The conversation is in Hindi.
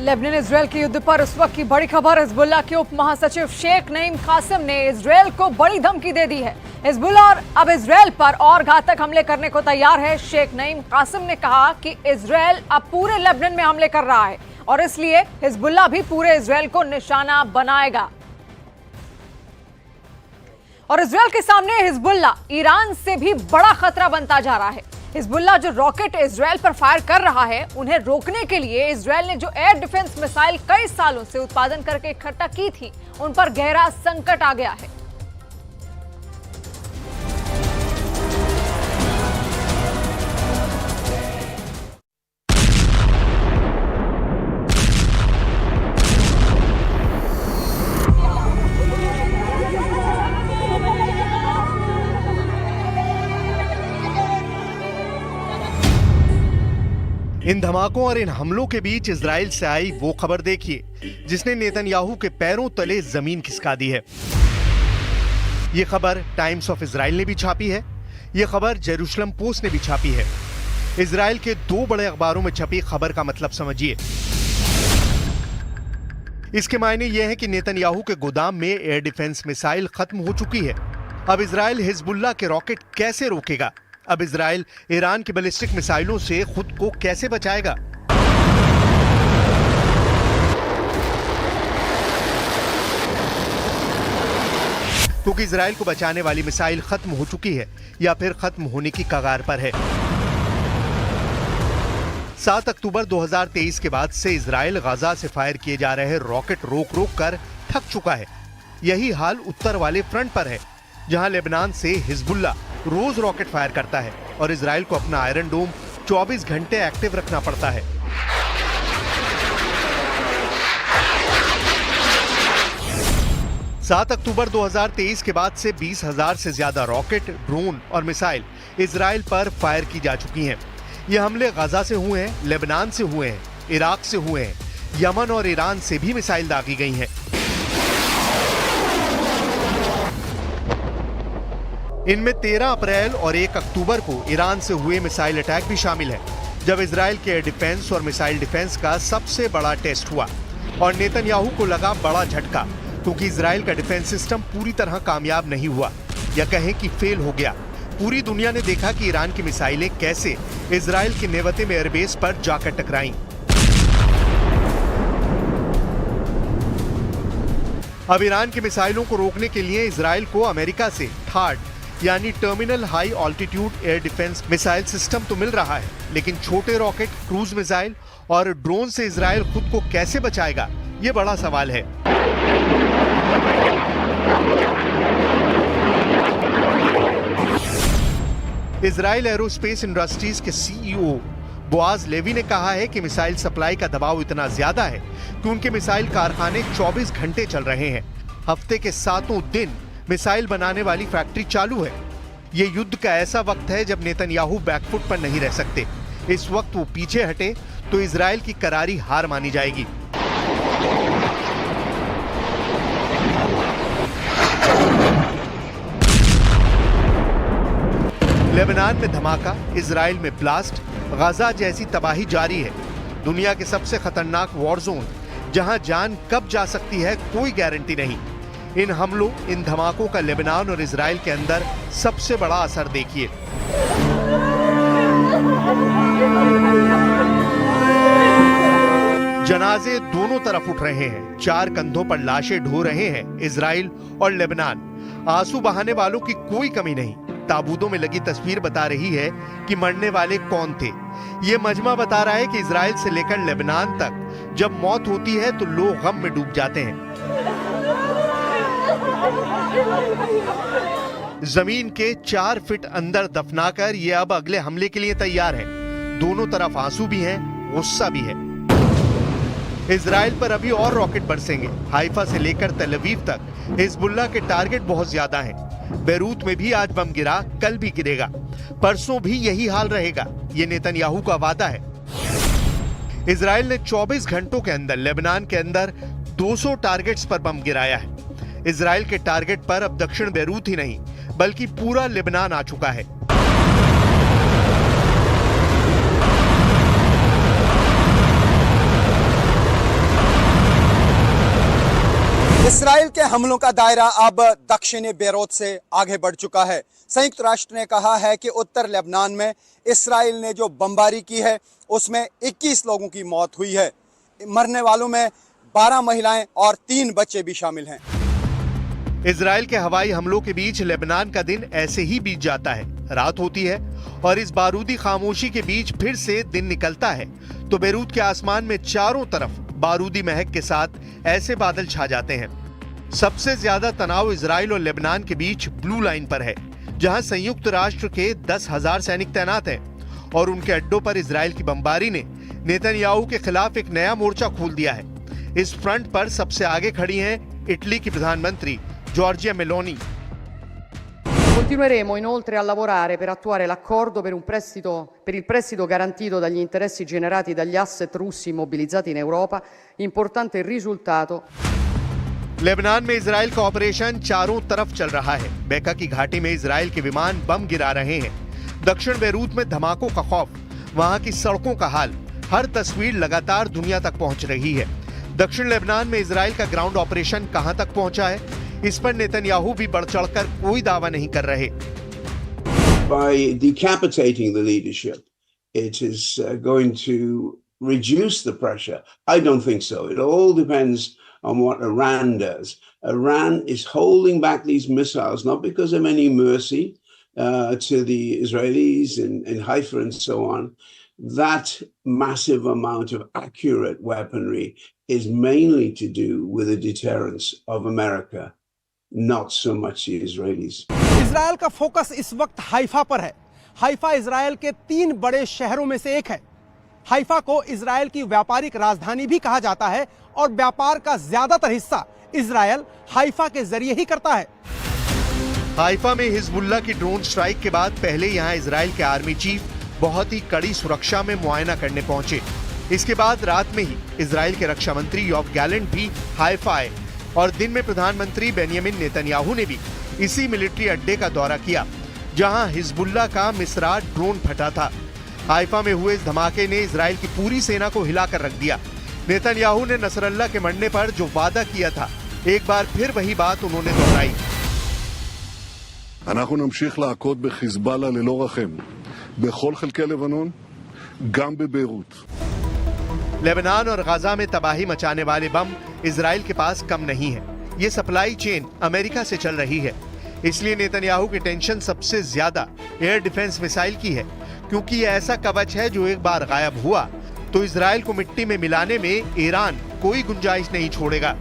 लेबनान इजरायल के युद्ध पर उस वक्त की बड़ी खबर। हिजबुल्लाह के उप महासचिव शेख नईम कासिम ने इजरायल को बड़ी धमकी दे दी है। हिजबुल्लाह अब इजरायल पर और घातक हमले करने को तैयार है। शेख नईम कासिम ने कहा कि इजरायल अब पूरे लेबनान में हमले कर रहा है और इसलिए हिजबुल्लाह भी पूरे इजरायल को निशाना बनाएगा। और इजरायल के सामने हिजबुल्लाह ईरान से भी बड़ा खतरा बनता जा रहा है। हिजबुल्लाह जो रॉकेट इजरायल पर फायर कर रहा है, उन्हें रोकने के लिए इजरायल ने जो एयर डिफेंस मिसाइल कई सालों से उत्पादन करके इकट्ठा की थी, उन पर गहरा संकट आ गया है। इन धमाकों और इन हमलों के बीच इजराइल से आई वो खबर देखिए जिसने नेतन्याहू के पैरों तले जमीन खिसका दी है। ये खबर टाइम्स ऑफ इजराइल ने भी छापी है। ये खबर जेरूशलम पोस्ट ने भी छापी है। इजराइल के दो बड़े अखबारों में छपी खबर का मतलब समझिए। इसके मायने यह है कि नेतन्याहू के गोदाम में एयर डिफेंस मिसाइल खत्म हो चुकी है। अब इजराइल हिजबुल्लाह के रॉकेट कैसे रोकेगा? अब इजराइल ईरान की बैलिस्टिक मिसाइलों से खुद को कैसे बचाएगा? क्योंकि इजराइल को बचाने वाली मिसाइल खत्म हो चुकी है या फिर खत्म होने की कगार पर है। 7 अक्टूबर 2023 के बाद से इजराइल गाजा से फायर किए जा रहे रॉकेट रोक रोक कर थक चुका है। यही हाल उत्तर वाले फ्रंट पर है, जहां लेबनान से हिजबुल्लाह रोज रॉकेट फायर करता है और इजराइल को अपना आयरन डोम 24 घंटे एक्टिव रखना पड़ता है। सात अक्टूबर 2023 के बाद से 20,000 से ज्यादा रॉकेट, ड्रोन और मिसाइल इजराइल पर फायर की जा चुकी हैं। ये हमले गाजा से हुए हैं, लेबनान से हुए हैं, इराक से हुए हैं, यमन और ईरान से भी मिसाइल दागी गई हैं। इनमें 13 अप्रैल और 1 अक्टूबर को ईरान से हुए मिसाइल अटैक भी शामिल है, जब इजराइल के एयर डिफेंस और मिसाइल डिफेंस का सबसे बड़ा टेस्ट हुआ और नेतन्याहू को लगा बड़ा झटका, क्योंकि इजराइल का डिफेंस सिस्टम पूरी तरह कामयाब नहीं हुआ या कहें कि फेल हो गया। पूरी दुनिया ने देखा कि ईरान की मिसाइलें कैसे इजराइल के नेवतिम एयरबेस पर जाकर टकराईं। अब ईरान की मिसाइलों को रोकने के लिए इजराइल को अमेरिका से थार्ड यानी terminal high altitude air defence missile system तो मिल रहा है, लेकिन छोटे रॉकेट, क्रूज मिसाइल और ड्रोन से इजराइल खुद को कैसे बचाएगा, ये बड़ा सवाल है। इजराइल एरोस्पेस इंडस्ट्रीज के सीईओ बोआज लेवी ने कहा है कि मिसाइल सप्लाई का दबाव इतना ज्यादा है कि उनके मिसाइल कारखाने 24 घंटे चल रहे हैं। हफ्ते के 7 दिन मिसाइल बनाने वाली फैक्ट्री चालू है। ये युद्ध का ऐसा वक्त है जब नेतन्याहू बैकफुट पर नहीं रह सकते। इस वक्त वो पीछे हटे तो इजराइल की करारी हार मानी जाएगी। लेबनान में धमाका, इजराइल में ब्लास्ट, गाजा जैसी तबाही जारी है। दुनिया के सबसे खतरनाक वॉर जोन, जहां जान कब जा सकती है कोई गारंटी नहीं। इन हमलों, इन धमाकों का लेबनान और इजराइल के अंदर सबसे बड़ा असर देखिए। जनाजे दोनों तरफ उठ रहे हैं, 4 कंधों पर लाशें ढो रहे हैं इजराइल और लेबनान। आंसू बहाने वालों की कोई कमी नहीं। ताबूतों में लगी तस्वीर बता रही है कि मरने वाले कौन थे। ये मजमा बता रहा है कि इजराइल से लेकर लेबनान तक जब मौत होती है तो लोग गम में डूब जाते हैं। जमीन के 4 फीट अंदर दफनाकर ये अब अगले हमले के लिए तैयार है। दोनों तरफ आंसू भी हैं, गुस्सा भी है। इजराइल पर अभी और रॉकेट बरसेंगे। हाइफा से लेकर तेल अवीव तक हिजबुल्लाह के टारगेट बहुत ज्यादा हैं। बेरूत में भी आज बम गिरा, कल भी गिरेगा, परसों भी यही हाल रहेगा। ये नेतन्याहू का वादा है। इजराइल ने 24 घंटों के अंदर लेबनान के अंदर 200 टारगेट्स पर बम गिराया है। इजराइल के टारगेट पर अब दक्षिण बेरूत ही नहीं बल्कि पूरा लेबनान आ चुका है। इसराइल के हमलों का दायरा अब दक्षिणी बेरूत से आगे बढ़ चुका है। संयुक्त राष्ट्र ने कहा है कि उत्तर लेबनान में इसराइल ने जो बमबारी की है उसमें 21 लोगों की मौत हुई है। मरने वालों में 12 महिलाएं और 3 बच्चे भी शामिल हैं। इजराइल के हवाई हमलों के बीच लेबनान का दिन ऐसे ही बीत जाता है। रात होती है और इस बारूदी खामोशी के बीच फिर से दिन निकलता है तो बेरूत के आसमान में चारों तरफ बारूदी महक के साथ ऐसे बादल छा जाते हैं। सबसे ज्यादा तनाव इजराइल और लेबनान के बीच ब्लू लाइन पर है, जहां संयुक्त राष्ट्र के 10,000 सैनिक तैनात हैं और उनके अड्डों पर इजराइल की बमबारी ने नेतन्याहू के खिलाफ एक नया मोर्चा खोल दिया है। इस फ्रंट पर सबसे आगे खड़ी हैं इटली की प्रधानमंत्री Giorgia Meloni. Continueremo inoltre a lavorare per attuare l'accordo per il prestito garantito dagli interessi generati dagli asset russi immobilizzati in Europa, importante risultato. Lebanon में इजराइल का ऑपरेशन चारों तरफ चल रहा है। बेका की घाटी में इजराइल के विमान बम गिरा रहे हैं। दक्षिण बेरूत में धमाकों का खौफ, वहां की सड़कों का हाल, हर तस्वीर लगातार दुनिया तक पहुंच रही है। दक्षिण लेबनान में इजराइल का ग्राउंड ऑपरेशन कहां तक पहुंचा है, इस पर नेतन्याहू भी बढ़ चढ़कर कोई दावा नहीं कर रहे। By decapitating the leadership, it is going to reduce the pressure. I don't think so. It all depends on what Iran does. Iran is holding back these missiles not because of any mercy to the Israelis in Haifa and so on. That massive amount of accurate weaponry is mainly to do with the deterrence of America. Not so much the Israelis. Israel का फोकस इस वक्त हाइफा पर है। हाइफा इजराइल के 3 बड़े शहरों में से एक है। हाइफा को इजराइल की व्यापारिक राजधानी भी कहा जाता है और व्यापार का ज्यादातर हिस्सा इजराइल हाइफा के जरिए ही करता है। हाइफा में हिजबुल्लाह की ड्रोन स्ट्राइक के बाद पहले यहां इजराइल के आर्मी चीफ बहुत ही कड़ी सुरक्षा में मुआयना करने पहुंचे। इसके बाद रात में ही इजराइल के रक्षा मंत्री योव गैलेंट भी हाइफा आए और दिन में प्रधानमंत्री बेंयामिन नेतन्याहू ने भी इसी मिलिट्री अड्डे का दौरा किया जहां हिजबुल्लाह का मिस्रा ड्रोन फटा था। हाइफा में हुए इस धमाके ने इजराइल की पूरी सेना को हिलाकर रख दिया। नेतन्याहू ने नसरल्लाह के मरने पर जो वादा किया था, एक बार फिर वही बात उन्होंने दोहराई। אנחנו נמשיך להכות בחיזבאללה ללא רחם בכל חלקי לבנון, גם בביירות। लेबनान और गाजा में तबाही मचाने वाले बम इजराइल के पास कम नहीं है। ये सप्लाई चेन अमेरिका से चल रही है, इसलिए नेतन्याहू की टेंशन सबसे ज्यादा एयर डिफेंस मिसाइल की है, क्योंकि ये ऐसा कवच है जो एक बार गायब हुआ तो इजराइल को मिट्टी में मिलाने में ईरान कोई गुंजाइश नहीं छोड़ेगा।